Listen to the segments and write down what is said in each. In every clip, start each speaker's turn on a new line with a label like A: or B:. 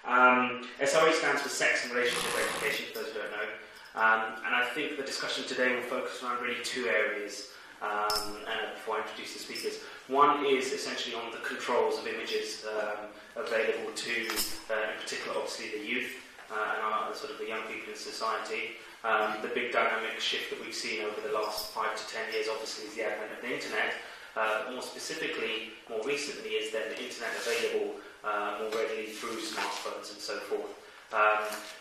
A: SRE stands for Sex and Relationship Education, for those who don't know. And I think the discussion today will focus around really two areas before I introduce the speakers. One is essentially on the controls of images available to, in particular, obviously the youth and sort of the young people in society. The big dynamic shift that we've seen over the last 5 to 10 years, obviously, is the advent of the internet. More specifically, more recently, is then the internet available more readily through smartphones and so forth.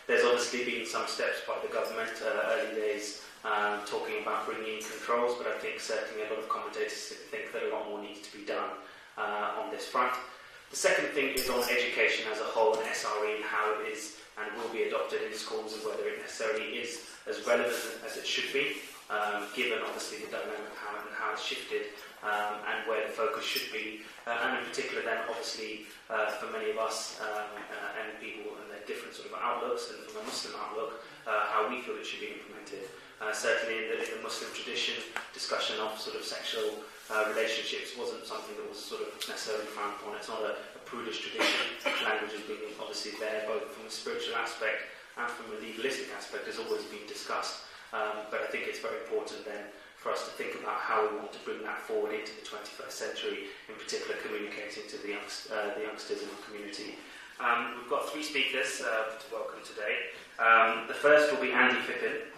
A: There's obviously been some steps by the government, early days, talking about bringing in controls, but I think certainly a lot of commentators think that a lot more needs to be done on this front. The second thing is on education as a whole and SRE and how it is and will be adopted in schools and whether it necessarily is as relevant as it should be, given obviously the dynamic and how it's shifted and where the focus should be, and in particular then obviously for many of us and people and their different sort of outlooks and from a Muslim outlook, how we feel it should be implemented. Certainly in the Muslim tradition, discussion of sort of sexual relationships wasn't something that was sort of necessarily frowned upon. It's not a prudish tradition. Language has been obviously there, both from a spiritual aspect and from a legalistic aspect, has always been discussed. But I think it's very important then for us to think about how we want to bring that forward into the 21st century, in particular communicating to the youngsters in the community. We've got 3 speakers to welcome today. The first will be Andy Phippen,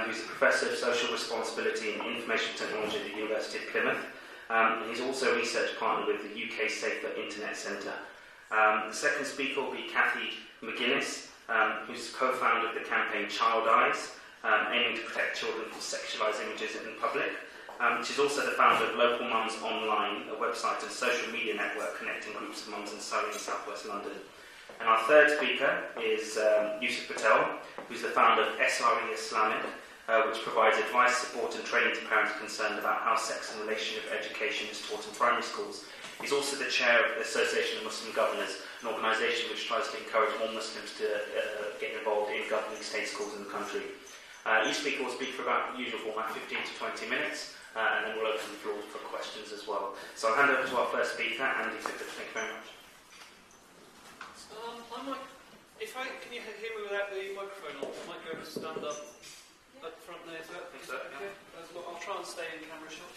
A: who's a Professor of Social Responsibility and Information Technology at the University of Plymouth. And he's also a research partner with the UK Safer Internet Centre. The second speaker will be Cathy McGuinness, who's co-founder of the campaign Child Eyes, aiming to protect children from sexualised images in public. She's also the founder of Local Mums Online, a website and social media network connecting groups of mums in Surrey and South West London. And our third speaker is Yusuf Patel, who's the founder of SRE Islamic, which provides advice, support and training to parents concerned about how sex and relationship education is taught in primary schools. He's also the chair of the Association of Muslim Governors, an organisation which tries to encourage more Muslims to get involved in governing state schools in the country. Each speaker will speak for about the usual format, 15 to 20 minutes, and then we'll open the floor for questions as well. So I'll hand over to our first speaker, Andy Phippen. Thank you very much.
B: Can you hear me without the microphone on? I might go to stand up at the front there. Is that okay? Yeah. I'll try and stay in camera shot.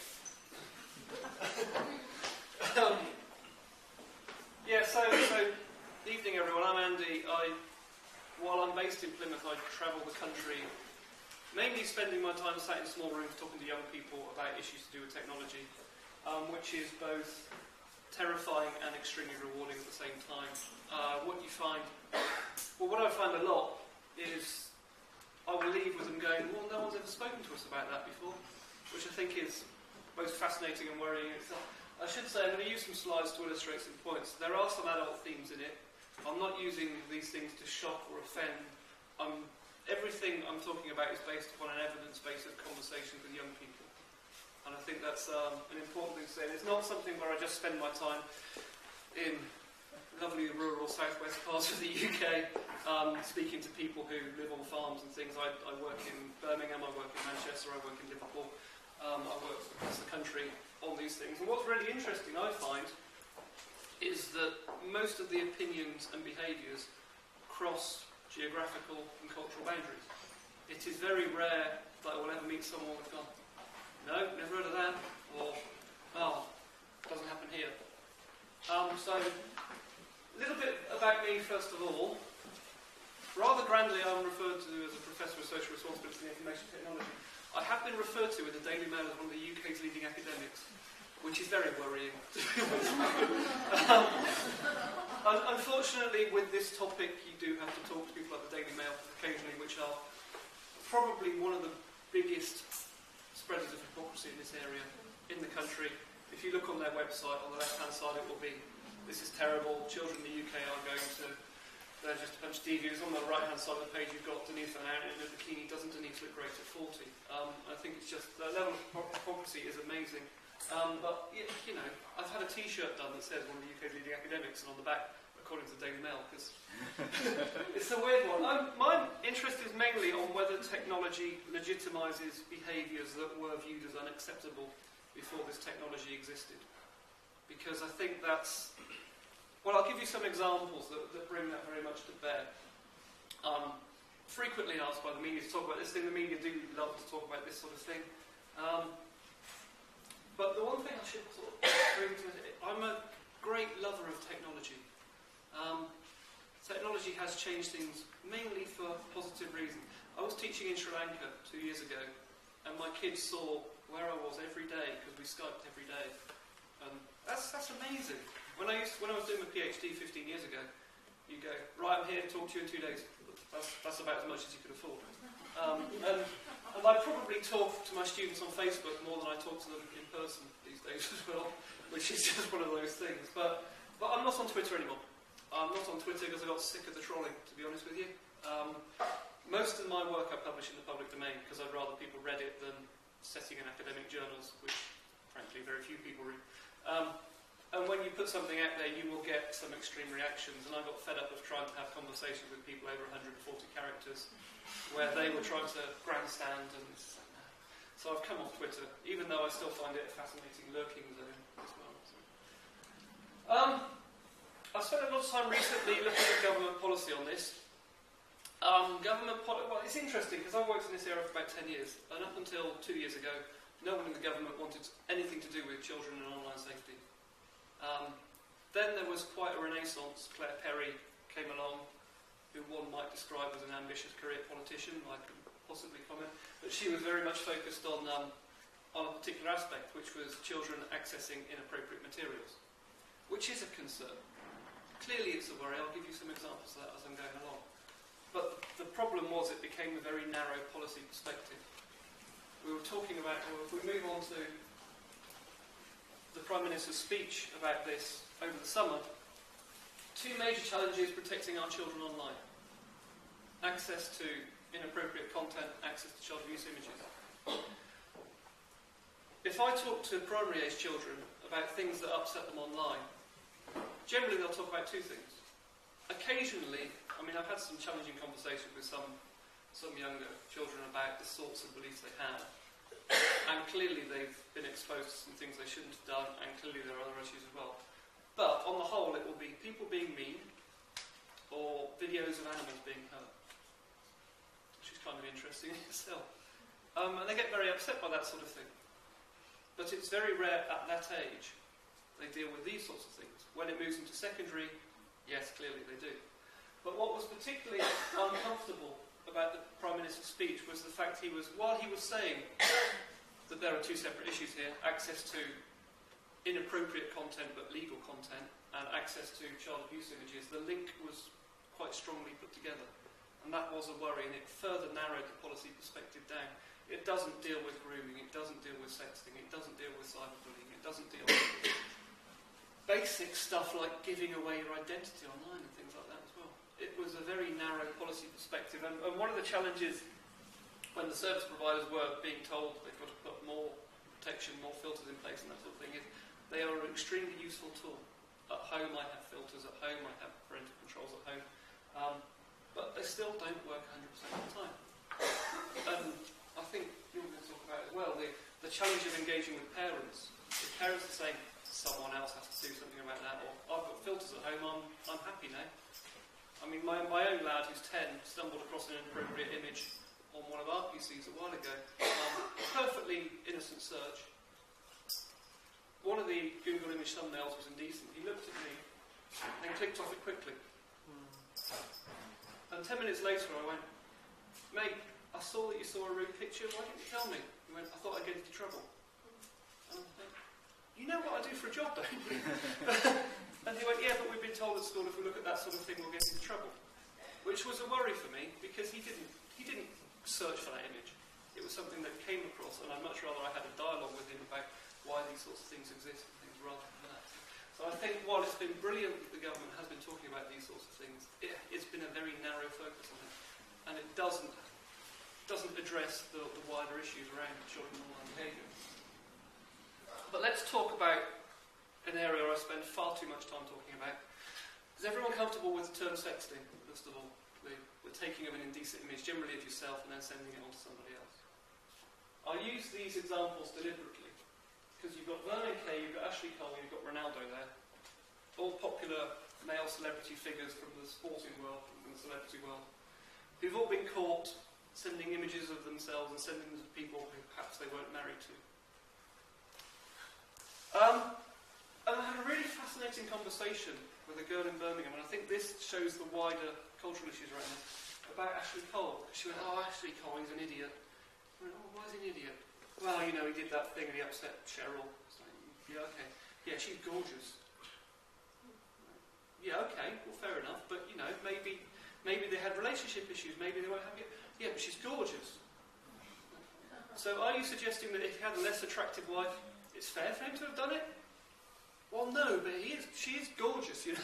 B: So evening everyone, I'm Andy. While I'm based in Plymouth, I travel the country, mainly spending my time sat in small rooms talking to young people about issues to do with technology, which is both terrifying and extremely rewarding at the same time. What I find a lot is I will leave with them going, well, no one's ever spoken to us about that before, which I think is both fascinating and worrying in itself. I should say, I'm going to use some slides to illustrate some points. There are some adult themes in it. I'm not using these things to shock or offend. Everything I'm talking about is based upon an evidence base of conversations with young people. And I think that's an important thing to say. And it's not something where I just spend my time in lovely rural southwest parts of the UK speaking to people who live on farms and things. I work in Birmingham, I work in Manchester, I work in Liverpool. I work across the country on these things. And what's really interesting, I find, is that most of the opinions and behaviours cross geographical and cultural boundaries. It is very rare that I will ever meet someone who's gone, no, never heard of that, or, oh, doesn't happen here. So, a little bit about me first of all. Rather grandly, I'm referred to as a Professor of Social Responsibility and Information Technology. I have been referred to in the Daily Mail as one of the UK's leading academics, which is very worrying. Unfortunately, with this topic, you do have to talk to people like the Daily Mail occasionally, which are probably one of the biggest spreaders of hypocrisy in this area in the country. If you look on their website, on the left-hand side, it will be, this is terrible, children in the UK are going to, they're just a bunch of deviants. On the right-hand side of the page, you've got Denise Van Aaron in a bikini, doesn't Denise look great at 40? I think it's just, the level of hypocrisy is amazing. But, you know, I've had a t-shirt done that says one of the UK's leading academics, and on the back, according to the Daily Mail, because it's a weird one. My interest is mainly on whether technology legitimises behaviours that were viewed as unacceptable before this technology existed. Because I think that's Well, I'll give you some examples that bring that very much to bear. Frequently asked by the media to talk about this thing. The media do love to talk about this sort of thing. But the one thing I should sort of bring to it, I'm a great lover of technology. Technology has changed things mainly for positive reasons. I was teaching in Sri Lanka 2 years ago, and my kids saw where I was every day because we Skyped every day. That's amazing. When I was doing my PhD 15 years ago, you go, right, I'm here to talk to you in 2 days. That's about as much as you could afford. And I probably talk to my students on Facebook more than I talk to them in person these days as well, which is just one of those things. But I'm not on Twitter anymore. I'm not on Twitter because I got sick of the trolling, to be honest with you. Most of my work I publish in the public domain because I'd rather people read it than setting in academic journals, which, frankly, very few people read. And when you put something out there, you will get some extreme reactions. And I got fed up of trying to have conversations with people over 140 characters, where they were trying to grandstand. And so I've come off Twitter, even though I still find it a fascinating lurking zone as well. I've spent a lot of time recently looking at government policy on this. Well, it's interesting because I've worked in this area for about 10 years, and up until 2 years ago, no one in the government wanted anything to do with children and online safety. Then there was quite a renaissance. Claire Perry came along, who one might describe as an ambitious career politician. I can possibly comment, but she was very much focused on a particular aspect, which was children accessing inappropriate materials, which is a concern. Clearly, it's a worry. I'll give you some examples of that as I'm going along. But the problem was it became a very narrow policy perspective. We were talking about, well, if we move on to the Prime Minister's speech about this over the summer, 2 major challenges protecting our children online. Access to inappropriate content, access to child abuse images. If I talk to primary age children about things that upset them online, generally they'll talk about 2 things. Occasionally, I mean, I've had some challenging conversations with some younger children about the sorts of beliefs they have. And clearly they've been exposed to some things they shouldn't have done, and clearly there are other issues as well. But on the whole, it will be people being mean, or videos of animals being hurt, which is kind of interesting in itself. And they get very upset by that sort of thing. But it's very rare at that age they deal with these sorts of things. When it moves into secondary, yes, clearly they do. But what was particularly uncomfortable about the Prime Minister's speech was the fact while he was saying that there are 2 separate issues here, access to inappropriate content but legal content, and access to child abuse images, the link was quite strongly put together. And that was a worry, and it further narrowed the policy perspective down. It doesn't deal with grooming, it doesn't deal with sexting, it doesn't deal with cyberbullying, it doesn't deal with basic stuff like giving away your identity online and things like that as well. It was a very narrow policy perspective, and one of the challenges when the service providers were being told they've got to put more protection, more filters in place and that sort of thing, is they are an extremely useful tool. At home I have filters, at home I have parental controls at home, but they still don't work 100% of the time. And I think you're going to talk about it as well, the challenge of engaging with parents. If parents are saying, someone else has to do something about that, or I've got filters at home, I'm happy now. I mean, my own lad who's 10 stumbled across an inappropriate image on one of our PCs a while ago. Perfectly innocent search. One of the Google image thumbnails was indecent. He looked at me and clicked off it quickly. And 10 minutes later I went, mate, I saw that you saw a rude picture, why didn't you tell me? He went, I thought I'd get into trouble. And I went, you know what I do for a job, don't you? And he went, yeah, but we've been told at school if we look at that sort of thing we'll get into trouble. Which was a worry for me, because he didn't search for that image. It was something that came across, and I'd much rather I had a dialogue with him about why these sorts of things exist and things rather than that. So I think while it's been brilliant that the government has been talking about these sorts of things, it's been a very narrow focus on it. And it doesn't address the wider issues around children online behaviour. But let's talk about an area I spend far too much time talking about. Is everyone comfortable with the term sexting, first of all? The taking of an indecent image, generally of yourself, and then sending it on to somebody else. I use these examples deliberately, because you've got Vernon Kay, you've got Ashley Cole, you've got Ronaldo there, all popular male celebrity figures from the sporting world and the celebrity world, who've all been caught sending images of themselves and sending them to people who perhaps they weren't married to. And I had a really fascinating conversation with a girl in Birmingham, and I think this shows the wider cultural issues around this, about Ashley Cole. She went, "Oh, Ashley Cole, he's an idiot." I went, "Oh, why is he an idiot?" "Well, you know, he did that thing and he upset Cheryl." It's like, "Yeah, okay. Yeah, she's gorgeous." "Yeah, okay, well, fair enough, but, you know, maybe they had relationship issues, maybe they weren't having it." "Yeah, but she's gorgeous." "So are you suggesting that if he had a less attractive wife, it's fair for him to have done it?" "Well, no, but she is gorgeous, you know."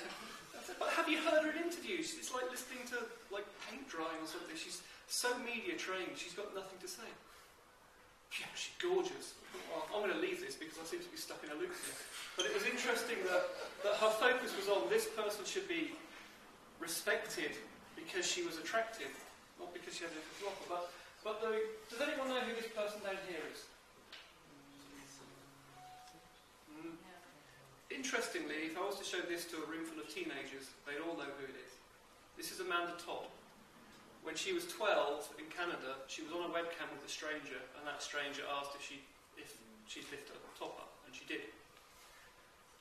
B: "But have you heard her in interviews? It's like listening to, like, paint drying or something. She's so media trained, she's got nothing to say." "Yeah, she's gorgeous." Well, I'm going to leave this because I seem to be stuck in a loop here. But it was interesting that her focus was on this person should be respected because she was attractive, not because she had a little offer. But does anyone know who this person down here is? Interestingly, if I was to show this to a room full of teenagers, they'd all know who it is. This is Amanda Todd. When she was 12 in Canada, she was on a webcam with a stranger, and that stranger asked if she'd lift her top up, and she did.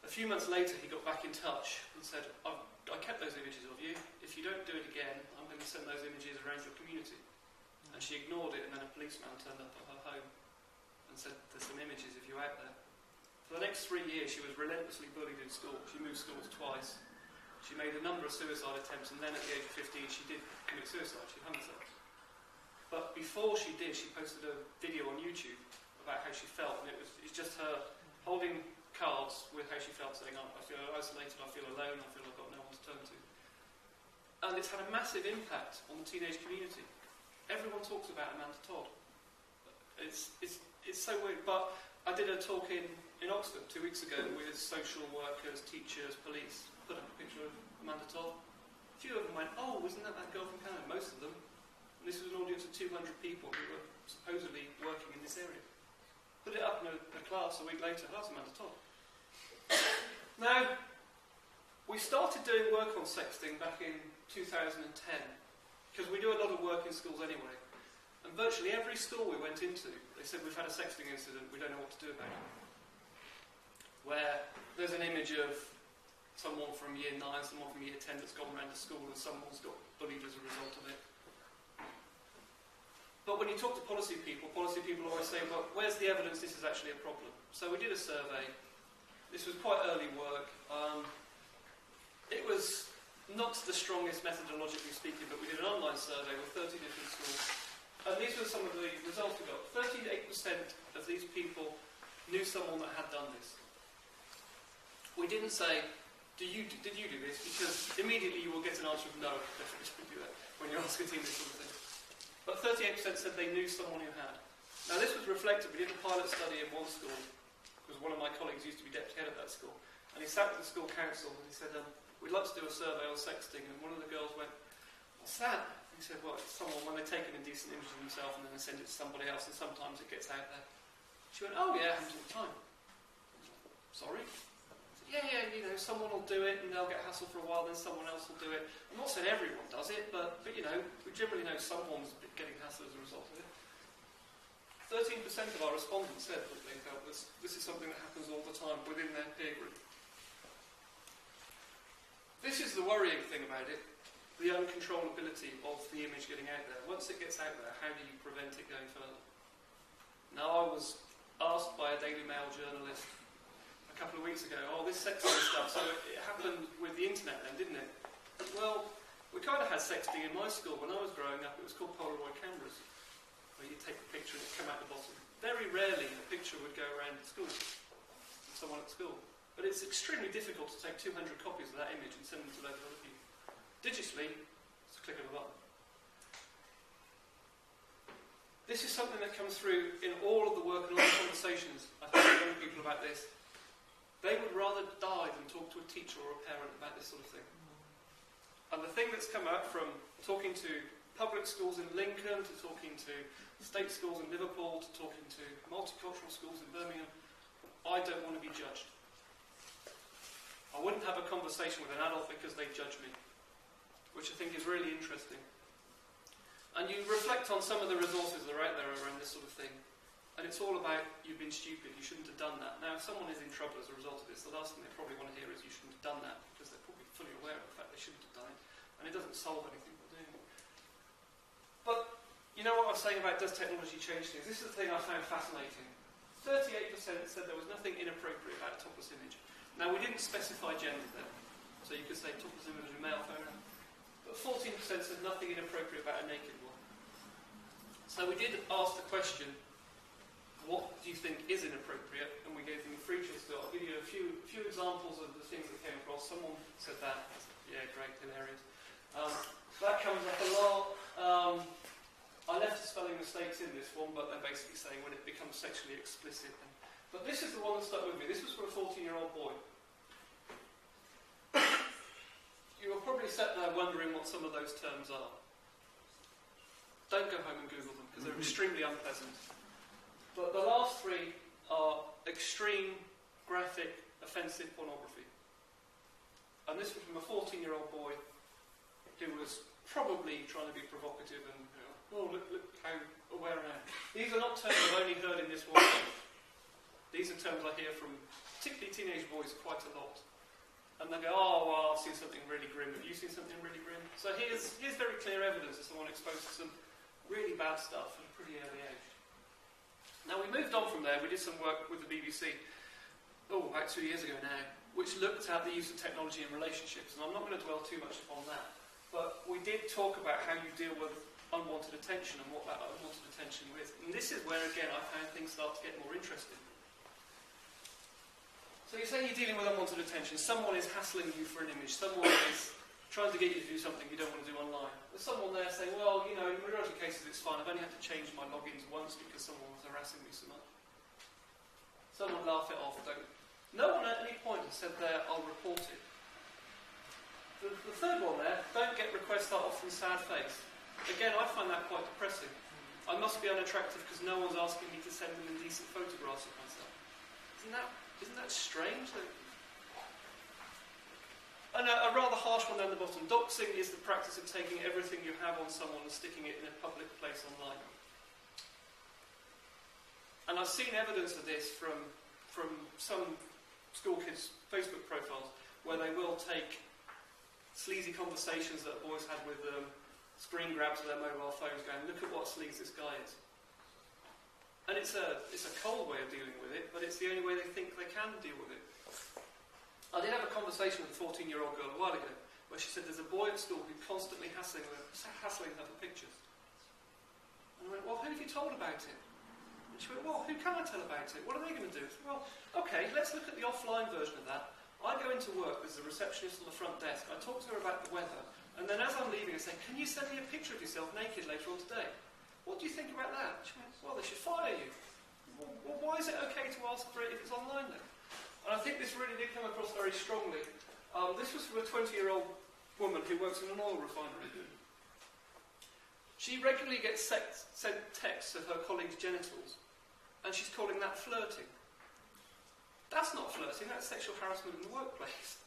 B: A few months later, he got back in touch and said, I kept those images of you. If you don't do it again, I'm going to send those images around your community. And she ignored it, and then a policeman turned up at her home and said, "There's some images of you out there." For the next 3 years, she was relentlessly bullied in school. She moved schools twice. She made a number of suicide attempts, and then at the age of 15, she did commit suicide. She hung herself. But before she did, she posted a video on YouTube about how she felt, and it's just her holding cards with how she felt, saying, "I feel isolated, I feel alone, I feel I've got no one to turn to." And it's had a massive impact on the teenage community. Everyone talks about Amanda Todd. It's so weird. But I did a talk in Oxford 2 weeks ago with social workers, teachers, police. Put up a picture of Amanda Todd. A few of them went, "Oh, isn't that girl from Canada?" Most of them. And this was an audience of 200 people who were supposedly working in this area. Put it up in a class a week later. "That's Amanda Todd." Now, we started doing work on sexting back in 2010, because we do a lot of work in schools anyway. And virtually every school we went into, they said, "We've had a sexting incident, we don't know what to do about it." Where there's an image of someone from year 9, someone from year 10 that's gone around the school and someone's got bullied as a result of it. But when you talk to policy people always say, "Well, where's the evidence this is actually a problem?" So we did a survey. This was quite early work. It was not the strongest methodologically speaking, but we did an online survey with 30 different schools. And these were some of the results we got. 38% of these people knew someone that had done this. We didn't say, did you do this? Because immediately you will get an answer of no, definitely didn't do that, when you ask a team this sort of thing. But 38% said they knew someone who had. Now this was reflected. We did a pilot study in one school, because one of my colleagues used to be deputy head of that school. And he sat with the school council and he said, "We'd like to do a survey on sexting." And one of the girls went, "What's that?" He said, "Well, it's someone when they take an indecent image of themselves and then they send it to somebody else, and sometimes it gets out there." She went, "Oh yeah, it happens all the time." I was like, "Sorry?" I said, yeah, you know, someone will do it and they'll get hassled for a while, then someone else will do it. I'm not saying everyone does it, but you know, we generally know someone's getting hassled as a result of it. 13% of our respondents said that they felt this is something that happens all the time within their peer group. This is the worrying thing about it, the uncontrollability of the image getting out there. Once it gets out there, how do you prevent it going further? Now, I was asked by a Daily Mail journalist a couple of weeks ago, "Oh, this sexting stuff, so it happened with the internet then, didn't it?" Well, we kind of had sexting in my school. When I was growing up, it was called Polaroid cameras, where you take a picture and it come out the bottom. Very rarely a picture would go around the school, with someone at school. But it's extremely difficult to take 200 copies of that image and send them to loads of other people. Digitally, it's a click of a button. This is something that comes through in all of the work and all the conversations I've had with young people about this. They would rather die than talk to a teacher or a parent about this sort of thing. And the thing that's come out from talking to public schools in Lincoln, to talking to state schools in Liverpool, to talking to multicultural schools in Birmingham, I don't want to be judged. I wouldn't have a conversation with an adult because they judge me, which I think is really interesting. And you reflect on some of the resources that are out there around this sort of thing, and it's all about, you've been stupid, you shouldn't have done that. Now, if someone is in trouble as a result of this, the last thing they probably want to hear is you shouldn't have done that, because they're probably fully aware of the fact they shouldn't have done it, and it doesn't solve anything by doing it. But, you know what I was saying about does technology change things? This is the thing I found fascinating. 38% said there was nothing inappropriate about a topless image. Now, we didn't specify gender there, so you could say topless image of a male photo. But 14% said nothing inappropriate about a naked one. So we did ask the question, what do you think is inappropriate? And we gave them a free choice. I'll give you a few examples of the things that came across. Someone said that. Yeah, great, hilarious. That comes up a lot. I left the spelling mistakes in this one, but they're basically saying when it becomes sexually explicit. But this is the one that stuck with me. This was for a 14-year-old boy. You were probably sat there wondering what some of those terms are. Don't go home and Google them, because they're extremely unpleasant. But the last three are extreme, graphic, offensive pornography. And this was from a 14-year-old boy who was probably trying to be provocative and, oh, look how aware I am. These are not terms I've only heard in this one. These are terms I hear from particularly teenage boys quite a lot. And they go, oh, well, I've seen something really grim. Have you seen something really grim? So here's very clear evidence of someone exposed to some really bad stuff at a pretty early age. Now, we moved on from there. We did some work with the BBC, about 2 years ago now, which looked at the use of technology in relationships. And I'm not going to dwell too much upon that. But we did talk about how you deal with unwanted attention and what that unwanted attention is. And this is where, again, I found things start to get more interesting. So you're saying you're dealing with unwanted attention. Someone is hassling you for an image. Someone is trying to get you to do something you don't want to do online. There's someone there saying, well, in the majority of cases it's fine. I've only had to change my logins once because someone was harassing me so much. Someone laugh it off. Don't. No one at any point has said there, I'll report it. The third one there, don't get requests that often sad face. Again, I find that quite depressing. I must be unattractive because no one's asking me to send them indecent photographs of myself. Isn't that strange? And a rather harsh one down the bottom. Doxing is the practice of taking everything you have on someone and sticking it in a public place online. And I've seen evidence of this from some school kids' Facebook profiles, where they will take sleazy conversations that boys had with them, screen grabs of their mobile phones going, look at what sleaze this guy is. And it's a cold way of dealing with it, but it's the only way they think they can deal with it. I did have a conversation with a 14-year-old girl a while ago, where she said there's a boy at school who's constantly hassling her for pictures. And I went, well, who have you told about it? And she went, well, who can I tell about it? What are they going to do? I said, well, okay, let's look at the offline version of that. I go into work as a receptionist on the front desk. I talk to her about the weather, and then as I'm leaving, I say, can you send me a picture of yourself naked later on today? What do you think about that? She went, well, they should fire you. Well, why is it okay to ask for it if it's online then? And I think this really did come across very strongly. This was from a 20-year-old woman who works in an oil refinery. She regularly gets sent texts of her colleagues' genitals, and she's calling that flirting. That's not flirting, that's sexual harassment in the workplace.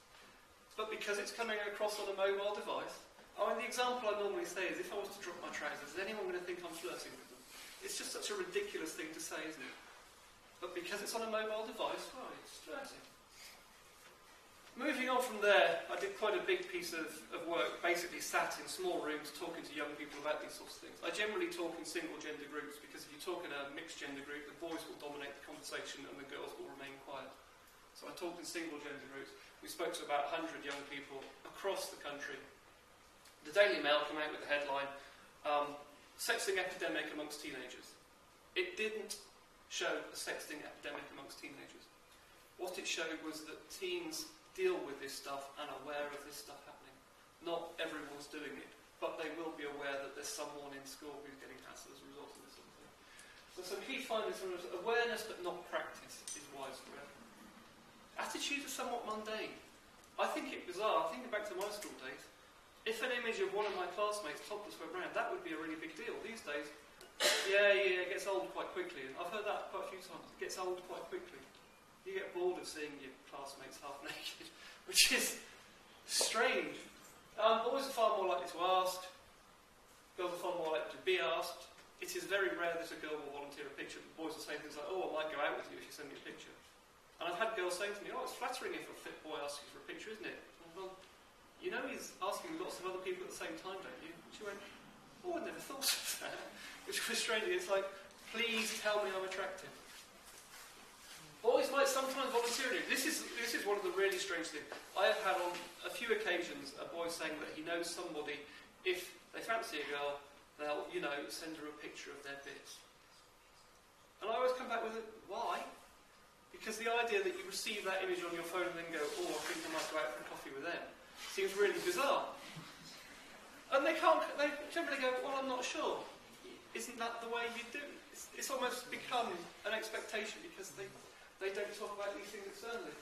B: But because it's coming across on a mobile device, the example I normally say is, if I was to drop my trousers, is anyone going to think I'm flirting with them? It's just such a ridiculous thing to say, isn't it? But because it's on a mobile device, well, it's flirting. Moving on from there, I did quite a big piece of work, basically sat in small rooms talking to young people about these sorts of things. I generally talk in single gender groups, because if you talk in a mixed gender group, the boys will dominate the conversation and the girls will remain quiet. So I talked in single gender groups. We spoke to about 100 young people across the country. The Daily Mail came out with the headline, Sexting Epidemic Amongst Teenagers. It didn't show a sexting epidemic amongst teenagers. What it showed was that teens deal with this stuff and are aware of this stuff happening. Not everyone's doing it, but they will be aware that there's someone in school who's getting hassled as a result of this sort of thing. So some key findings from awareness but not practice is widespread. Attitudes are somewhat mundane. I think it bizarre, thinking back to my school days, if an image of one of my classmates topless went round, that would be a really big deal. These days, it gets old quite quickly. I've heard that quite a few times. It gets old quite quickly. You get bored of seeing your classmates half naked, which is strange. Boys are far more likely to ask. Girls are far more likely to be asked. It is very rare that a girl will volunteer a picture. Boys will say things like, "Oh, I might go out with you if you send me a picture." And I've had girls say to me, "Oh, it's flattering if a fit boy asks you for a picture, isn't it?" Well, you know he's asking lots of other people at the same time, don't you? And she went, "Oh, I never thought of that." Which was strange. It's like, please tell me I'm attractive. Boys might sometimes volunteer it. This is one of the really strange things. I have had on a few occasions a boy saying that he knows somebody, if they fancy a girl, they'll, send her a picture of their bits. And I always come back with it, why? Because the idea that you receive that image on your phone and then go, "Oh, I think I might go out for a coffee with them," seems really bizarre. And they generally go, "Well, I'm not sure." Isn't that the way you do? It's almost become an expectation because they don't talk about these things externally.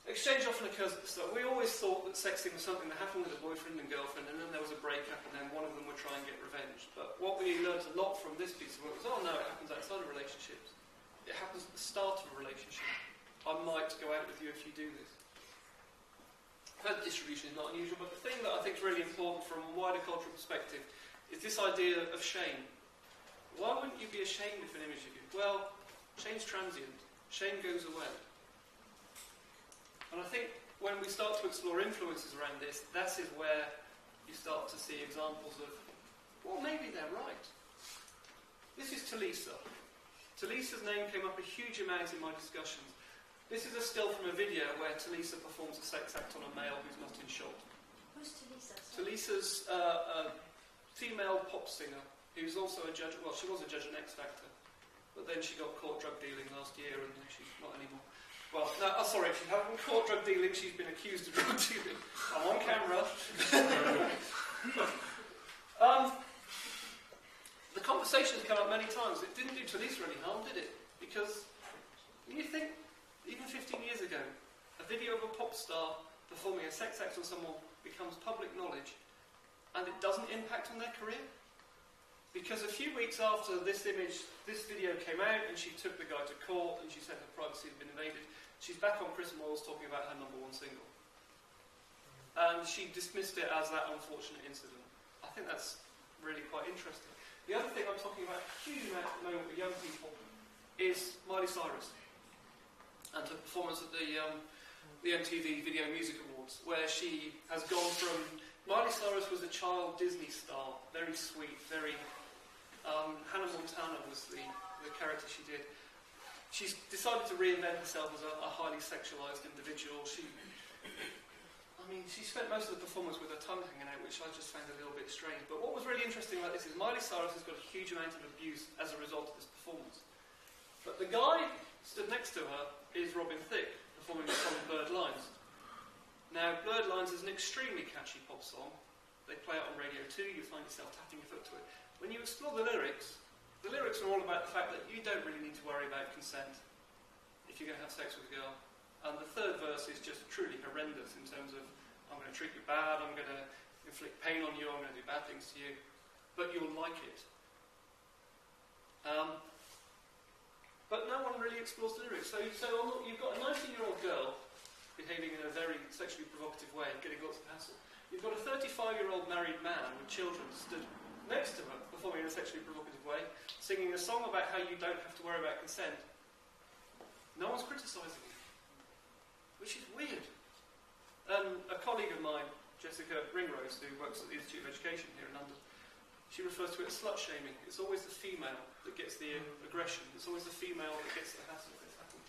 B: Exchange often occurs at the start. We always thought that sexting was something that happened with a boyfriend and girlfriend, and then there was a breakup, and then one of them would try and get revenge. But what we learned a lot from this piece of work was, oh no, it happens outside of relationships. It happens at the start of a relationship. I might go out with you if you do this. Further distribution is not unusual, but the thing that I think is really important from a wider cultural perspective is this idea of shame. Why wouldn't you be ashamed of an image of you? Well, shame's transient. Shame goes away. And I think when we start to explore influences around this, that is where you start to see examples of, well, maybe they're right. This is Talisa. Talisa's name came up a huge amount in my discussions. This is a still from a video where Talisa performs a sex act on a male who's not in shot.
C: Who's Talisa?
B: Talisa's a female pop singer who's also a judge. Well, she was a judge at X Factor, but then she got caught drug dealing last year, and she's not anymore. Well, no, sorry, she hasn't caught drug dealing. She's been accused of drug dealing. I'm on camera. The conversation's come up many times. It didn't do Talisa any harm, did it? Because you think, even 15 years ago, a video of a pop star performing a sex act on someone becomes public knowledge, and it doesn't impact on their career? Because a few weeks after this video came out, and she took the guy to court, and she said her privacy had been invaded, she's back on Chris Moyles talking about her #1 single. And she dismissed it as that unfortunate incident. I think that's really quite interesting. The other thing I'm talking about a huge amount at the moment with young people is Miley Cyrus and her performance at the MTV Video Music Awards, where she has gone from... Miley Cyrus was a child Disney star, very sweet, very... Hannah Montana was the character she did. She's decided to reinvent herself as a highly sexualised individual. She spent most of the performance with her tongue hanging out, which I just found a little bit strange. But what was really interesting about this is Miley Cyrus has got a huge amount of abuse as a result of this performance. But the guy stood next to her is Robin Thicke, performing the song Blurred Lines. Now, Blurred Lines is an extremely catchy pop song. They play it on Radio 2, you find yourself tapping your foot to it. When you explore the lyrics are all about the fact that you don't really need to worry about consent if you're going to have sex with a girl. And the third verse is just truly horrendous in terms of, I'm going to treat you bad, I'm going to inflict pain on you, I'm going to do bad things to you, but you'll like it. But no one really explores the lyrics. So you've got a 19-year-old girl behaving in a very sexually provocative way, getting lots of hassle. You've got a 35-year-old married man with children stood next to her, performing in a sexually provocative way, singing a song about how you don't have to worry about consent. No one's criticising you, which is weird. A colleague of mine, Jessica Ringrose, who works at the Institute of Education here in London, she refers to it as slut-shaming. It's always the female that gets the aggression. It's always the female that gets the hassle if it's happened.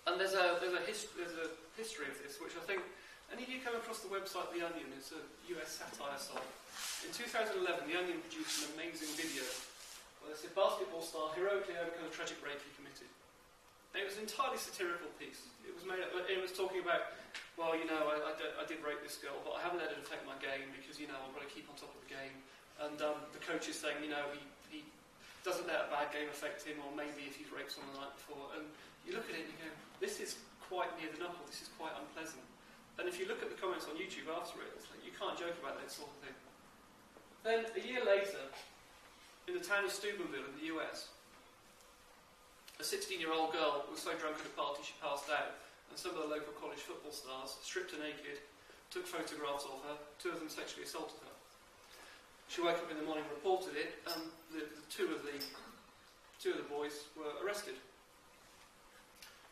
B: And there's a history of this, which I think... Any of you come across the website The Onion? It's a US satire site. In 2011, The Onion produced an amazing video where they said basketball star heroically overcomes a tragic rape he committed. And it was an entirely satirical piece. It was made up, it was talking about, well, I did rape this girl, but I haven't let it affect my game because, I've got to keep on top of the game. And the coach is saying, he doesn't let a bad game affect him, or maybe if he's raped someone the night before. And you look at it and you go, this is quite near the knuckle, this is quite unpleasant. And if you look at the comments on YouTube after it, it's like you can't joke about that sort of thing. Then, a year later, in the town of Steubenville in the US, a 16-year-old girl was so drunk at a party she passed out, and some of the local college football stars stripped her naked, took photographs of her, 2 of them sexually assaulted her. She woke up in the morning, reported it, and the two of the boys were arrested.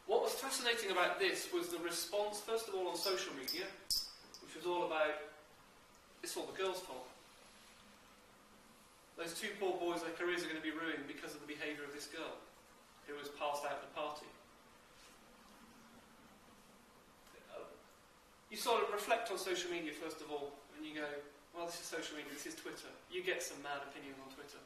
B: What was fascinating about this was the response, first of all, on social media, which was all about, it's all the girls' fault. Those 2 poor boys, their careers are going to be ruined because of the behaviour of this girl who was passed out at a party. You sort of reflect on social media, first of all, and you go, well, this is social media, this is Twitter. You get some mad opinions on Twitter.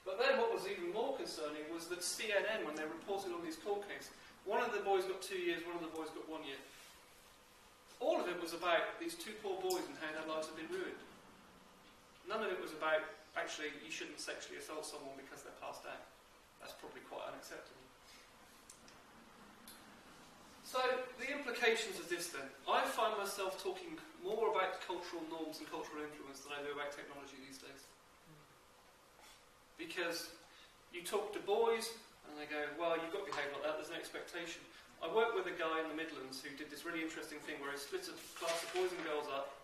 B: But then what was even more concerning was that CNN, when they reported on these court cases, one of the boys got 2 years, one of the boys got 1 year. All of it was about these 2 poor boys and how their lives had been ruined. None of it was about, actually, you shouldn't sexually assault someone because they're passed out. That's probably quite unacceptable. So, the implications of this then. I find myself talking more about cultural norms and cultural influence than I do about technology these days. Because you talk to boys, and they go, well, you've got to behave like that, there's no expectation. I worked with a guy in the Midlands who did this really interesting thing where he split a class of boys and girls up,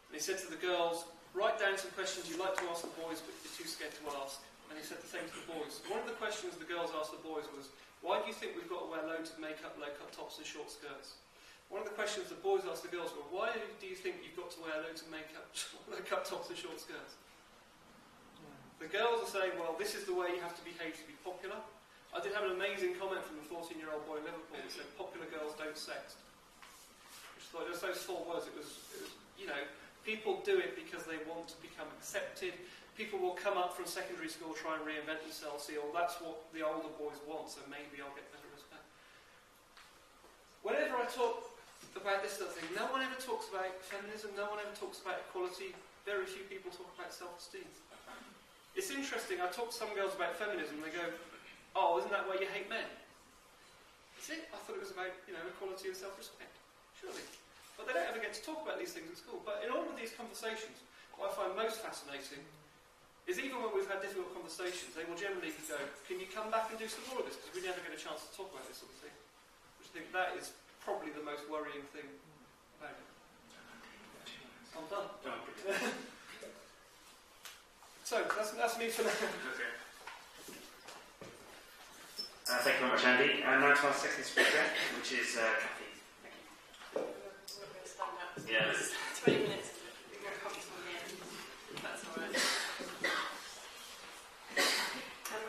B: and he said to the girls, write down some questions you'd like to ask the boys but you're too scared to ask. And he said the same to the boys. One of the questions the girls asked the boys was, why do you think we've got to wear loads of makeup, low-cut tops and short skirts? One of the questions the boys asked the girls were, why do you think you've got to wear loads of makeup, low-cut tops and short skirts? The girls are saying, well, this is the way you have to behave to be popular. I did have an amazing comment from a 14-year-old boy in Liverpool that said, popular girls don't sext. Which I thought, just those 4 words, it was, you know, people do it because they want to become accepted. People will come up from secondary school, try and reinvent themselves, see, oh, that's what the older boys want, so maybe I'll get better respect. Whenever I talk about this sort of thing, no one ever talks about feminism, no one ever talks about equality, very few people talk about self-esteem. It's interesting, I talk to some girls about feminism and they go, oh, isn't that why you hate men? Is it? I thought it was about, you know, equality and self-respect. Surely. But they don't ever get to talk about these things at school. But in all of these conversations, what I find most fascinating is even when we've had difficult conversations, they will generally go, can you come back and do some more of this? Because we never get a chance to talk about this sort of thing. Which I think that is probably the most worrying thing about it. I'm done. So, that's me for now.
A: Okay. Thank you very much, Andy. Now to our second speaker, which is Kathy. Thank you.
C: We're going to stand up.
A: Yeah.
C: 20 minutes to be more comfortable here. That's all right.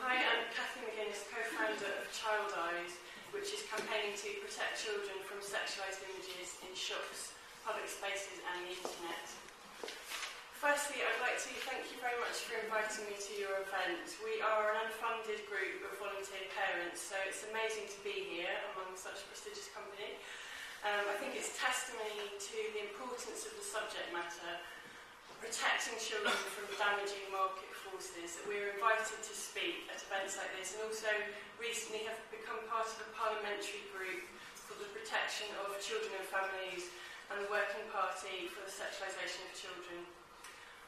C: Hi, I'm Kathy McGuinness, co-founder of Child Eyes, which is campaigning to protect children from sexualised images in shops, public spaces and the internet. Firstly, I'd like to thank you very much for inviting me to your event. We are an unfunded group of volunteer parents, so it's amazing to be here among such a prestigious company. I think it's testimony to the importance of the subject matter, protecting children from damaging market forces, that we're invited to speak at events like this, and also recently have become part of a parliamentary group for the protection of children and families and the Working Party for the Sexualisation of Children.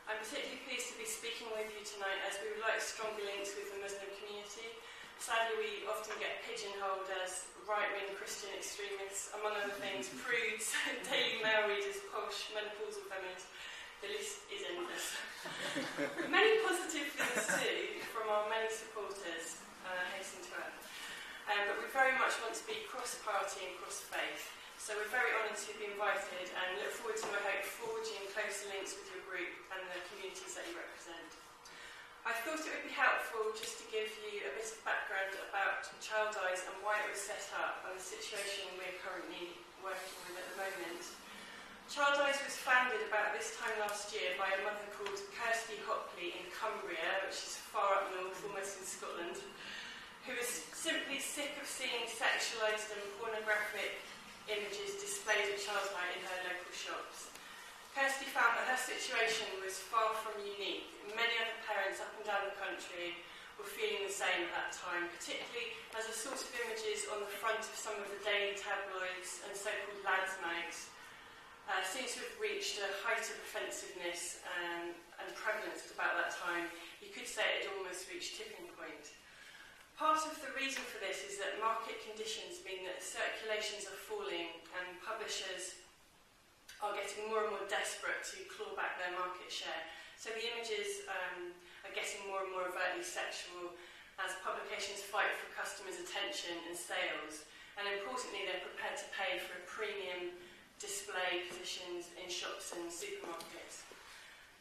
C: I'm particularly pleased to be speaking with you tonight as we would like stronger links with the Muslim community. Sadly, we often get pigeonholed as right-wing Christian extremists, among other things, prudes, Daily Mail readers, posh, menopausal feminists. The list is endless. Many positive things too from our many supporters, hasten to add. But we very much want to be cross-party and cross-faith. So we're very honoured to be invited and look forward to, I hope, forging closer links with your group and the communities that you represent. I thought it would be helpful just to give you a bit of background about Child Eyes and why it was set up and the situation we're currently working with at the moment. Child Eyes was founded about this time last year by a mother called Kirsty Hopley in Cumbria, which is far up north, almost in Scotland, who was simply sick of seeing sexualised and pornographic images displayed at Child's Night in her local shops. Kirsty found that her situation was far from unique. Many other parents up and down the country were feeling the same at that time, particularly as the sort of images on the front of some of the daily tabloids and so-called lads' mags seems to have reached a height of offensiveness and prevalence at about that time. You could say it had almost reached tipping point. Part of the reason for this is that market conditions mean that circulations are falling and publishers are getting more and more desperate to claw back their market share. So the images are getting more and more overtly sexual as publications fight for customers' attention and sales. And importantly, they're prepared to pay for premium display positions in shops and supermarkets.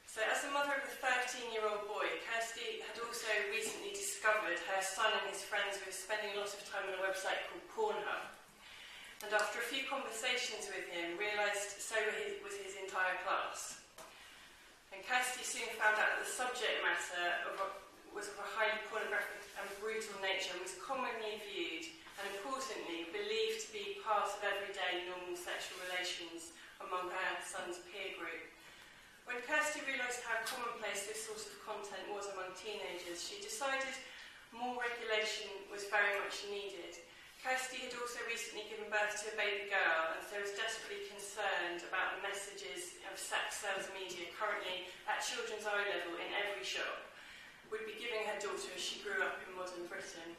C: So as the mother of a 13-year-old boy, Kirsty had also recently discovered her son and his friends were spending a lot of time on a website called Pornhub. And after a few conversations with him, realised so was his entire class. And Kirsty soon found out that the subject matter was of a highly pornographic and brutal nature, and was commonly viewed and importantly believed to be part of everyday normal sexual relations among her son's peer group. When Kirsty realised how commonplace this sort of content was among teenagers, she decided more regulation was very much needed. Kirsty had also recently given birth to a baby girl, and so was desperately concerned about the messages of sex sales media currently at children's eye level in every shop would be giving her daughter as she grew up in modern Britain.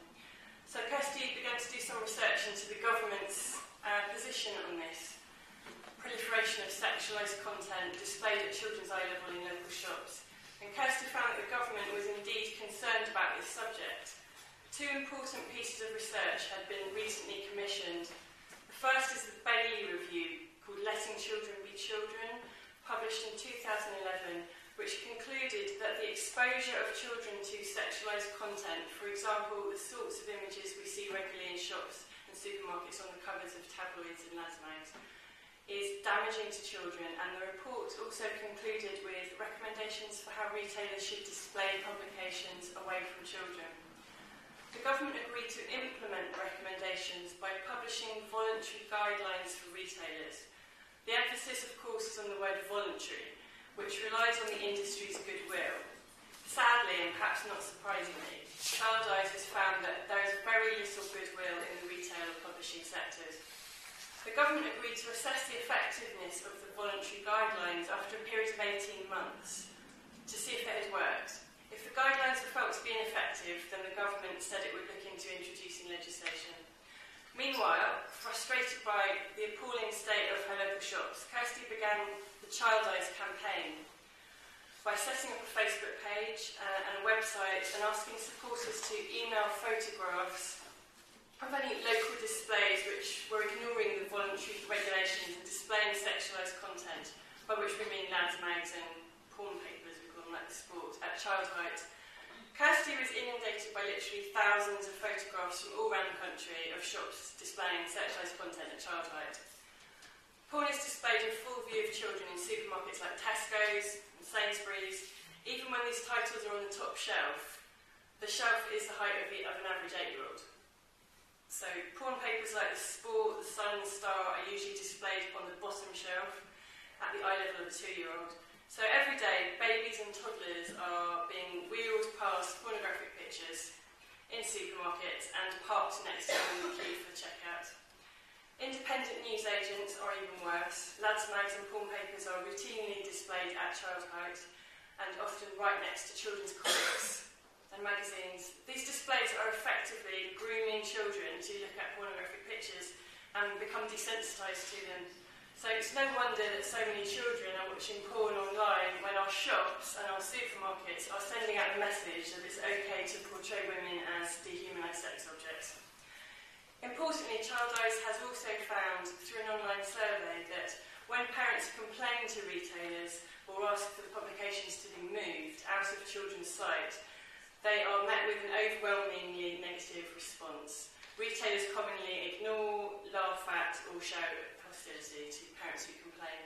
C: So Kirsty began to do some research into the government's position on this. Proliferation of sexualised content displayed at children's eye level in local shops. And Kirsty found that the government was indeed concerned about this subject. Two important pieces of research had been recently commissioned. The first is the Bailey Review, called Letting Children Be Children, published in 2011, which concluded that the exposure of children to sexualised content, for example, the sorts of images we see regularly in shops and supermarkets on the covers of tabloids and lads' mags, is damaging to children, and the report also concluded with recommendations for how retailers should display publications away from children. The government agreed to implement the recommendations by publishing voluntary guidelines for retailers. The emphasis, of course, is on the word voluntary, which relies on the industry's goodwill. Sadly, and perhaps not surprisingly, Child Eyes has found that there is very little goodwill in the retail and publishing sectors. The government agreed to assess the effectiveness of the voluntary guidelines after a period of 18 months to see if it had worked. If the guidelines were felt to be ineffective, then the government said it would look into introducing legislation. Meanwhile, frustrated by the appalling state of her local shops, Kirsty began the Child Eyes campaign by setting up a Facebook page and a website and asking supporters to email photographs of any local displays which were ignoring the voluntary regulations and displaying sexualised content, by which we mean lads' mags and porn papers, we call them like the sport, at child height. Kirsty was inundated by literally thousands of photographs from all around the country of shops displaying sexualised content at child height. Porn is displayed in full view of children in supermarkets like Tesco's and Sainsbury's. Even when these titles are on the top shelf, the shelf is the height of an average 8-year-old. So porn papers like the Sport, the Sun and Star are usually displayed on the bottom shelf at the eye level of a 2-year-old. So every day, babies and toddlers are being wheeled past pornographic pictures in supermarkets and parked next to them in the queue for checkout. Independent news agents are even worse. Lads' mags and porn papers are routinely displayed at child height and often right next to children's comics and magazines. These displays are effectively grooming children to look at pornographic pictures and become desensitised to them. So it's no wonder that so many children are watching porn online when our shops and our supermarkets are sending out the message that it's okay to portray women as dehumanised sex objects. Importantly, Child Eyes has also found through an online survey that when parents complain to retailers or ask for the publications to be moved out of children's sight, they are met with an overwhelmingly negative response. Retailers commonly ignore, laugh at, or show hostility to parents who complain.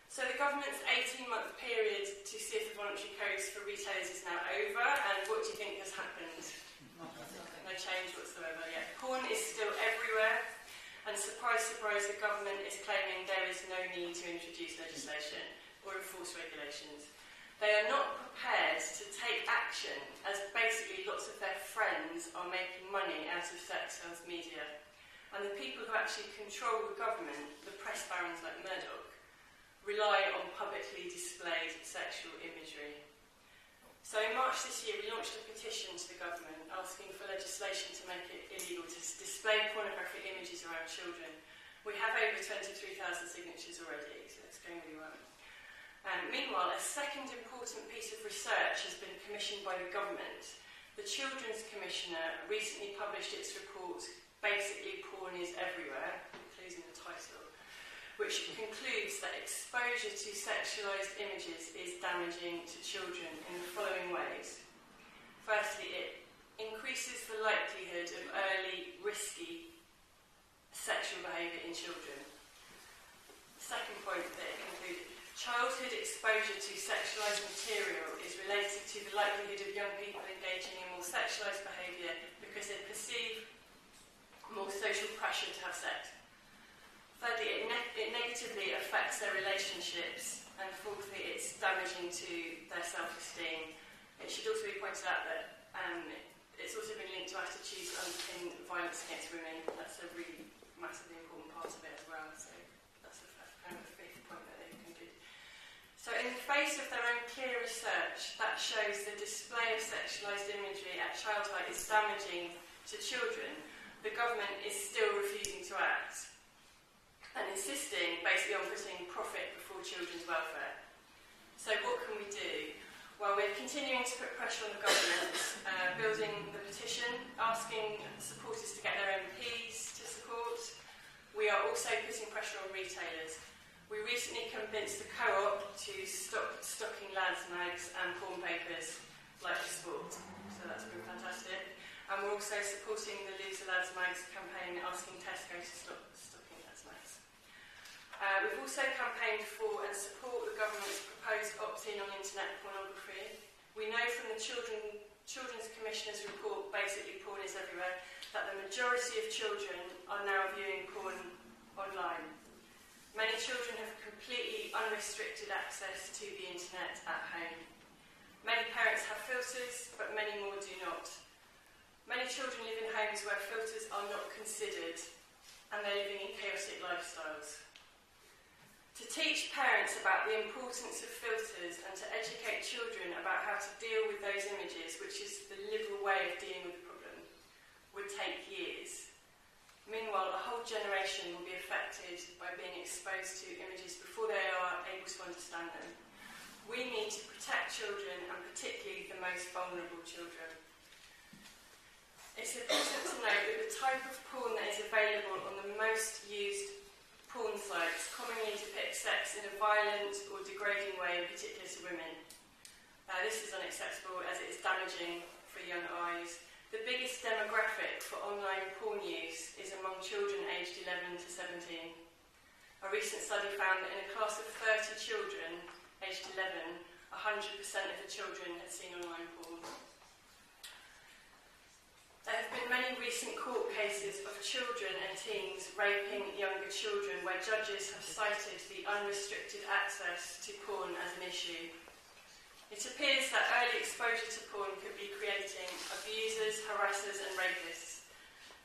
C: So the government's 18-month period to see if the voluntary codes for retailers is now over, and what do you think has happened? No change whatsoever yet. Porn is still everywhere, and surprise, surprise, the government is claiming there is no need to introduce legislation or enforce regulations. They are not prepared to take action, as basically lots of their friends are making money out of sex sales media. And the people who actually control the government, the press barons like Murdoch, rely on publicly displayed sexual imagery. So in March this year, we launched a petition to the government asking for legislation to make it illegal to display pornographic images around children. We have over 23,000 signatures already, so it's going really well. Meanwhile, a second important piece of research has been commissioned by the government. The Children's Commissioner recently published its report, Basically Porn is Everywhere, including the title, which concludes that exposure to sexualised images is damaging to children in the following ways. Firstly, it increases the likelihood of early, risky sexual behaviour in children. The second point that it concluded, childhood exposure to sexualised material is related to the likelihood of young people engaging in more sexualised behaviour because they perceive more social pressure to have sex. Thirdly, it negatively affects their relationships, and fourthly, it's damaging to their self-esteem. It should also be pointed out that it's also been linked to attitudes that underpin violence against women. That's a really massively important part of it as well. So that's kind of the fifth point that they've concluded. So in the face of their own clear research that shows the display of sexualised imagery at child height is damaging to children, the government is still refusing to act and insisting basically on putting profit before children's welfare. So what can we do? Well, we're continuing to put pressure on the government, building the petition, asking supporters to get their MPs to support. We are also putting pressure on retailers. We recently convinced the Co-op to stop stocking lads' mags and porn papers like the Sport. So that's been fantastic. And we're also supporting the Lose the Lads Mags campaign, asking Tesco to stop stocking lads' mags. We've also campaigned for and support the government's proposed opt-in on internet pornography. We know from the Children's Commissioner's report, Basically Porn is Everywhere, that the majority of children are now viewing porn online. Many children have completely unrestricted access to the internet at home. Many parents have filters, but many more do not. Many children live in homes where filters are not considered, and they're living in chaotic lifestyles. To teach parents about the importance of filters and to educate children about how to deal with those images, which is the liberal way of dealing with the problem, would take years. Meanwhile, a whole generation will be affected by being exposed to images before they are able to understand them. We need to protect children, and particularly the most vulnerable children. It's important to note that the type of porn that is available on the most used porn sites commonly depicts sex in a violent or degrading way, in particular to women. This is unacceptable as it is damaging for young eyes. The biggest demographic for online porn use is among children aged 11 to 17. A recent study found that in a class of 30 children aged 11, 100% of the children had seen online porn. There have been many recent court cases of children and teens raping younger children where judges have cited the unrestricted access to porn as an issue. It appears that early exposure to porn could be creating abusers, harassers and rapists.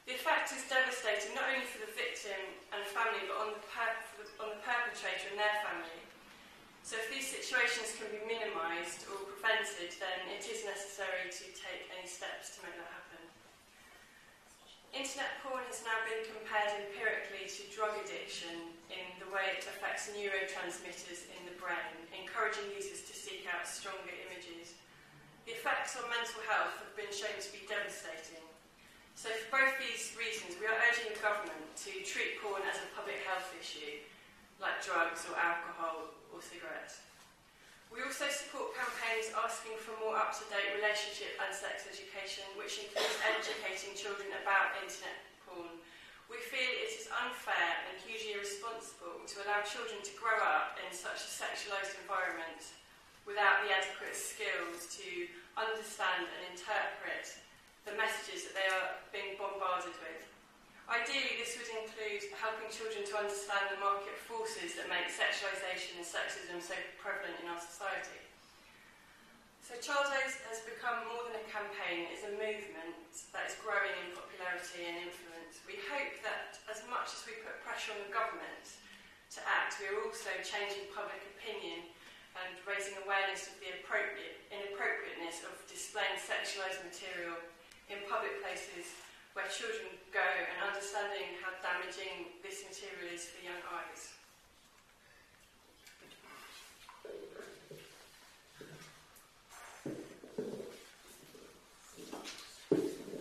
C: The effect is devastating not only for the victim and family but on the perpetrator and their family. So if these situations can be minimised or prevented, then it is necessary to take any steps to make that happen. Internet porn has now been compared empirically to drug addiction in the way it affects neurotransmitters in the brain, encouraging users to seek out stronger images. The effects on mental health have been shown to be devastating. So for both these reasons, we are urging the government to treat porn as a public health issue, like drugs or alcohol or cigarettes. We also support campaigns asking for more up-to-date relationship and sex education, which includes educating children about internet porn. We feel it is unfair and hugely irresponsible to allow children to grow up in such a sexualised environment without the adequate skills to understand and interpret the messages that they are being bombarded with. Ideally, this would include helping children to understand the market forces that make sexualisation and sexism so prevalent in our society. So Child has become more than a campaign, it's a movement that is growing in popularity and influence. We hope that as much as we put pressure on the government to act, we are also changing public opinion and raising awareness of the inappropriateness of displaying sexualised material in public places where children go, and understanding how damaging this material is for young eyes.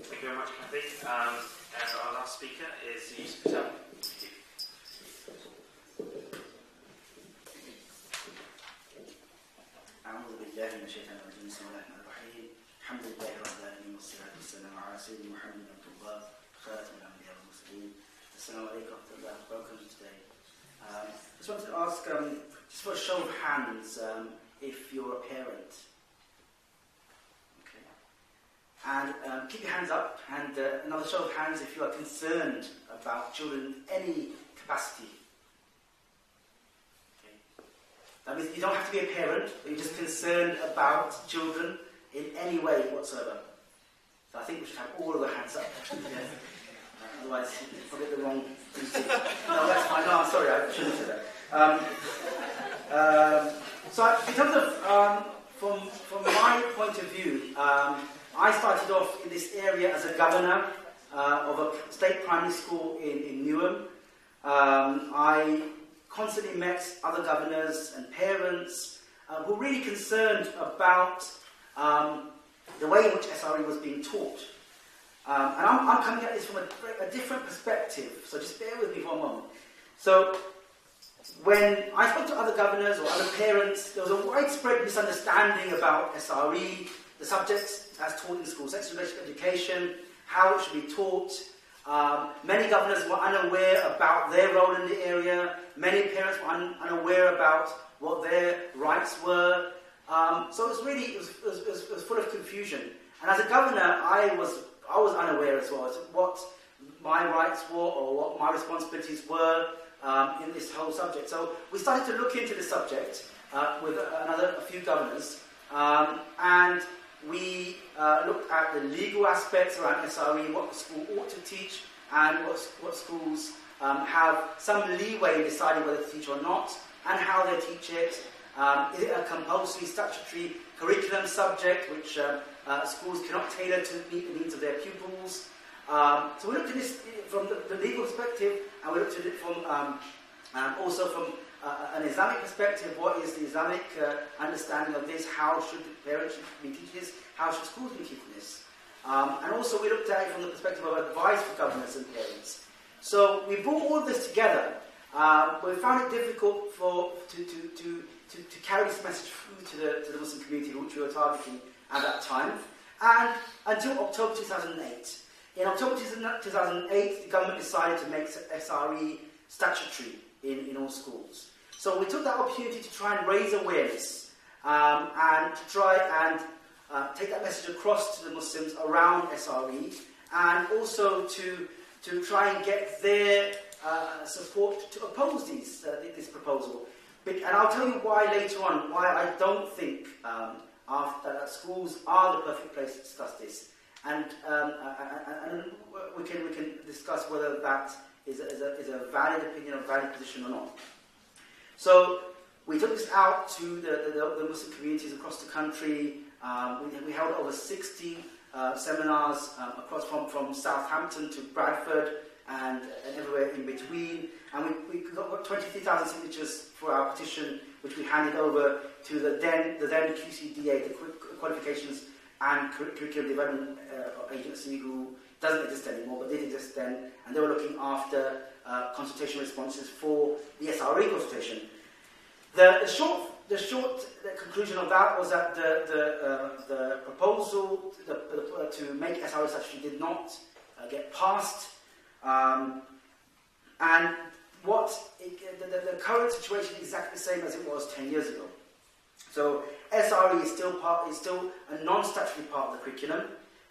A: Thank you very much, Kathy. And our last speaker is Yusuf Patel.
D: أعوذ بالله من الشيطان الرجيم بسم الله الرحمن الرحيم الحمد لله رب العالمين والصلاة والسلام على سيدنا محمد عبد الله خاتم الأنبياء والمرسلين. Assalamu alaikum wa rahmatullah. Welcome today. Just wanted to ask, just for a show of hands, if you're a parent. Okay. And keep your hands up, and another show of hands if you are concerned about children in any capacity. That means you don't have to be a parent, but you're just concerned about children in any way whatsoever. So I think we should have all of the hands up. Yeah. Otherwise, I'll get the wrong thing. No, that's fine. No, I'm sorry, I shouldn't say that. So in terms of, from my point of view, I started off in this area as a governor of a state primary school in Newham. I constantly met other governors and parents who were really concerned about the way in which SRE was being taught. And I'm coming at this from a different perspective, so just bear with me for a moment. So, when I spoke to other governors or other parents, there was a widespread misunderstanding about SRE, the subjects as taught in school, sex related education, how it should be taught. Many governors were unaware about their role in the area. Many parents were unaware about what their rights were. So it was full of confusion. And as a governor, I was unaware as well as what my rights were or what my responsibilities were in this whole subject. So we started to look into the subject with a few governors, and we looked at the legal aspects around SRE, what the school ought to teach, and what schools have some leeway in deciding whether to teach or not, and how they teach it. Is it a compulsory statutory curriculum subject which schools cannot tailor to meet the needs of their pupils? So we looked at this from the legal perspective, and we looked at it from also from an Islamic perspective. What is the Islamic understanding of this? How should parents be teaching this? How should schools be teaching this? And also we looked at it from the perspective of advice for governors and parents. So we brought all of this together. We found it difficult to carry this message through to the Muslim community which we were targeting at that time, and until October 2008. In October 2008, the government decided to make SRE statutory in all schools. So we took that opportunity to try and raise awareness and to try and take that message across to the Muslims around SRE, and also to try and get their support to oppose this proposal. And I'll tell you why later on, why I don't think that schools are the perfect place to discuss this. And we can discuss whether that is a valid opinion or valid position or not. So we took this out to the Muslim communities across the country. We held over 60 seminars across from Southampton to Bradford and everywhere in between. And we got 23,000 signatures for our petition, which we handed over to the then QCDA, the Qualifications and Curriculum Development Agency, who doesn't exist anymore, but did exist then, and they were looking after consultation responses for the SRE consultation. The short conclusion of that was that the proposal to make SRE statutory did not get passed, and the current situation is exactly the same as it was 10 years ago. So SRE is still a non-statutory part of the curriculum.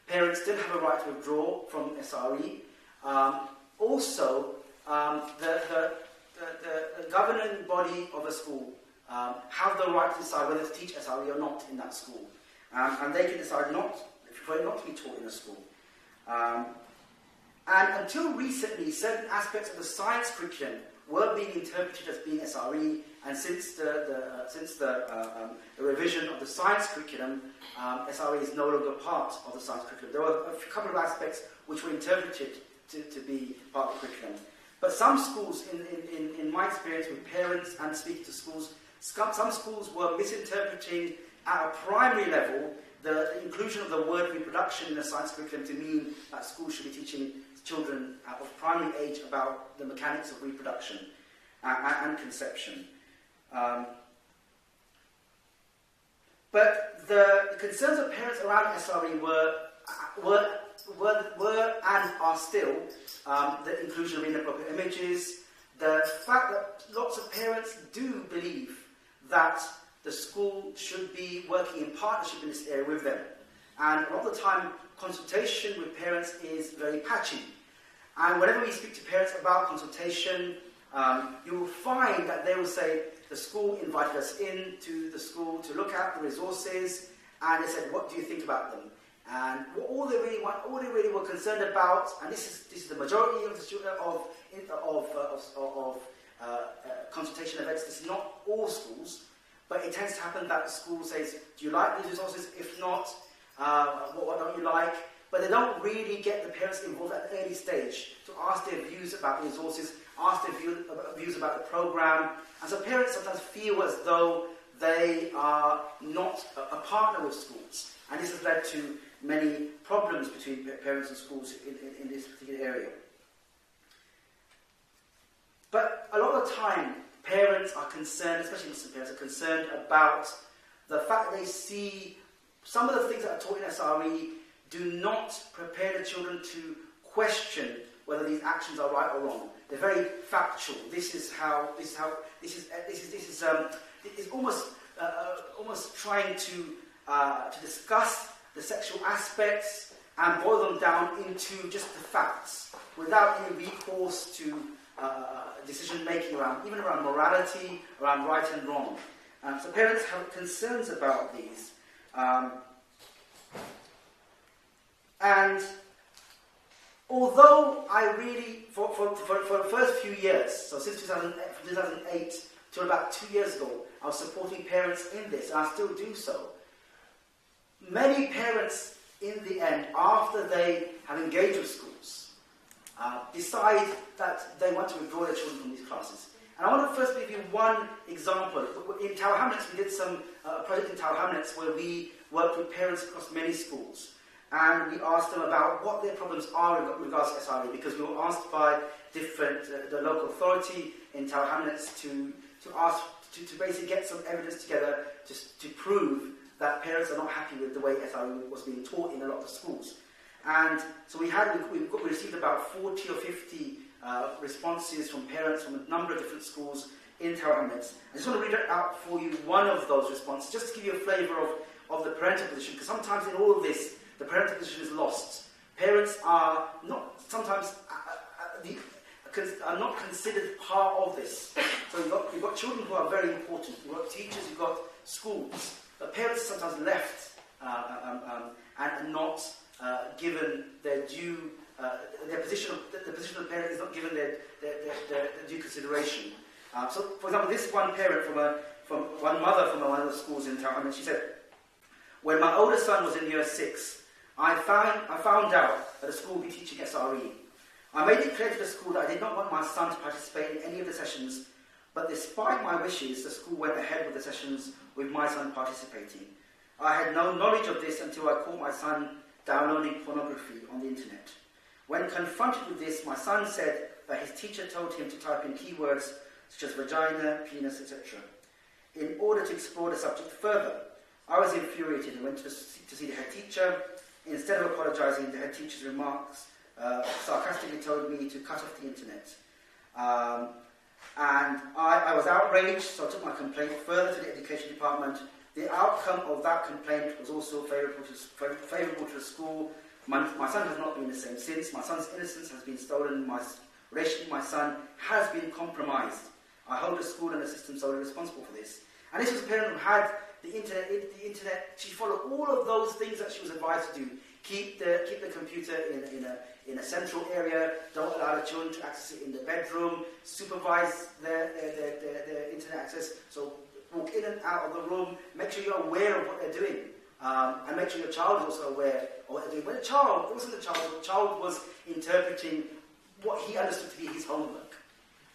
D: Parents still have a right to withdraw from SRE. Also, the governing body of a school have the right to decide whether to teach SRE or not in that school. And they can decide for it not to be taught in a school. And until recently, certain aspects of the science curriculum were being interpreted as being SRE, and since the revision of the science curriculum, SRE is no longer part of the science curriculum. There were a couple of aspects which were interpreted to be part of the curriculum. But some schools, in my experience with parents and speaking to schools, some schools were misinterpreting at a primary level the inclusion of the word reproduction in the science curriculum to mean that schools should be teaching children of primary age about the mechanics of reproduction and conception. But the concerns of parents around SRE were and are still the inclusion of inappropriate images, the fact that lots of parents do believe that the school should be working in partnership in this area with them. And a lot of the time, consultation with parents is very patchy. And whenever we speak to parents about consultation, you will find that they will say, the school invited us into the school to look at the resources, and they said, what do you think about them? And all they really were concerned about, and this is the majority of the student of consultation events. This is not all schools, but it tends to happen that the school says, do you like these resources? If not, what don't you like? But they don't really get the parents involved at an early stage to ask their views about the resources, ask their views about the program. And so parents sometimes feel as though they are not a partner with schools. And this has led to many problems between parents and schools in this particular area. But a lot of the time, parents are concerned, especially Muslim parents, are concerned about the fact that they see some of the things that are taught in SRE do not prepare the children to question whether these actions are right or wrong. They're very factual. This is almost trying to discuss the sexual aspects and boil them down into just the facts, without any recourse to decision making even around morality, around right and wrong. So parents have concerns about these. And although I really, for the first few years, so since 2008 till about 2 years ago, I was supporting parents in this, and I still do so. Many parents, in the end, after they have engaged with schools, decide that they want to withdraw their children from these classes. And I want to first give you one example. In Tower Hamlets, we did some project in Tower Hamlets where we worked with parents across many schools. And we asked them about what their problems are in regards to SRE, because we were asked by the local authority in Tower Hamlets to basically get some evidence together to prove that parents are not happy with the way SRE was being taught in a lot of schools. And so we received about 40 or 50 responses from parents from a number of different schools in Tower Hamlets. I just want to read out for you one of those responses, just to give you a flavour of the parental position, because sometimes in all of this, the parental position is lost. Parents are not sometimes are not considered part of this. So you've got children who are very important. You've got teachers, you've got schools. But parents are sometimes left and not given their due. The position of the parent is not given their due consideration. So, for example, this one parent from one mother from one of the schools in town, and she said, "When my older son was in year 6, I found out that the school would be teaching SRE. I made it clear to the school that I did not want my son to participate in any of the sessions, but despite my wishes, the school went ahead with the sessions with my son participating. I had no knowledge of this until I caught my son downloading pornography on the internet. When confronted with this, my son said that his teacher told him to type in keywords such as vagina, penis, etc. In order to explore the subject further, I was infuriated and went to see the head teacher. Instead of apologising, the head teacher's remarks sarcastically told me to cut off the internet. And I was outraged, so I took my complaint further to the education department. The outcome of that complaint was also favourable to the school. My son has not been the same since. My son's innocence has been stolen. My relationship with my son has been compromised. I hold the school and the system solely responsible for this." And this was a parent who had the internet. She followed all of those things that she was advised to do, Keep the computer in a central area. Don't allow the children to access it in the bedroom. Supervise their internet access. So walk in and out of the room. Make sure you're aware of what they're doing. And make sure your child is also aware of what they're doing. When it wasn't the child was interpreting what he understood to be his homework.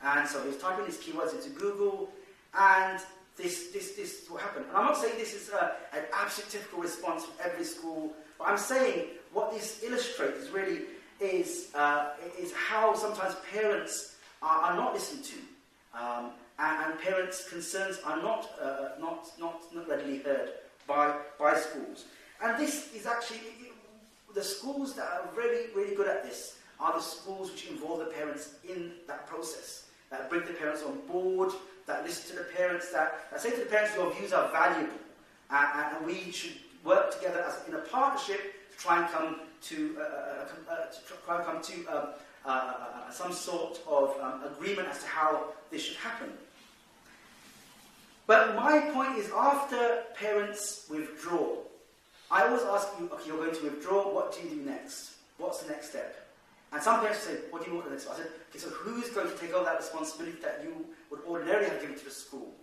D: And so he was typing his keywords into Google, and this is what happened. And I'm not saying this is an absolute typical response from every school, but I'm saying what this illustrates really is how sometimes parents are not listened to, and parents' concerns are not readily heard by schools. And this is actually, the schools that are really, really good at this are the schools which involve the parents in that process, that bring the parents on board, that listen to the parents, that say to the parents, your views are valuable, and we should work together in a partnership to try and come to some sort of agreement as to how this should happen. But my point is, after parents withdraw, I always ask you, okay, you're going to withdraw, what do you do next? What's the next step? And some parents say, what do you want the next step? I said, okay, so who's going to take over that responsibility that you would ordinarily have given to the school?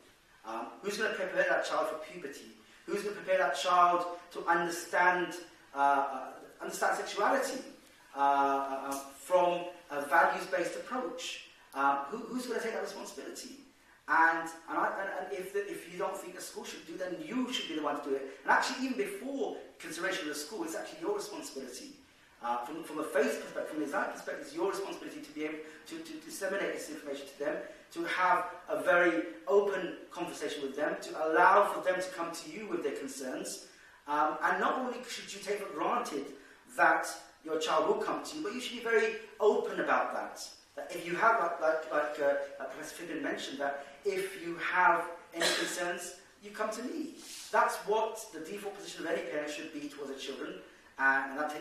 D: Who's going to prepare that child for puberty? Who's going to prepare that child to understand sexuality from a values-based approach? Who's going to take that responsibility? And if you don't think the school should do it, then you should be the one to do it. And actually, even before consideration of the school, it's actually your responsibility. From a faith perspective, from an Islamic perspective, it's your responsibility to be able to disseminate this information to them, to have a very open conversation with them, to allow for them to come to you with their concerns. And not only should you take for granted that your child will come to you, but you should be very open about that. That if you have, like Professor Fibbin mentioned, that if you have any concerns, you come to me. That's what the default position of any parent should be towards their children, and that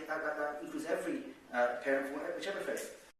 D: includes every parent from whichever faith.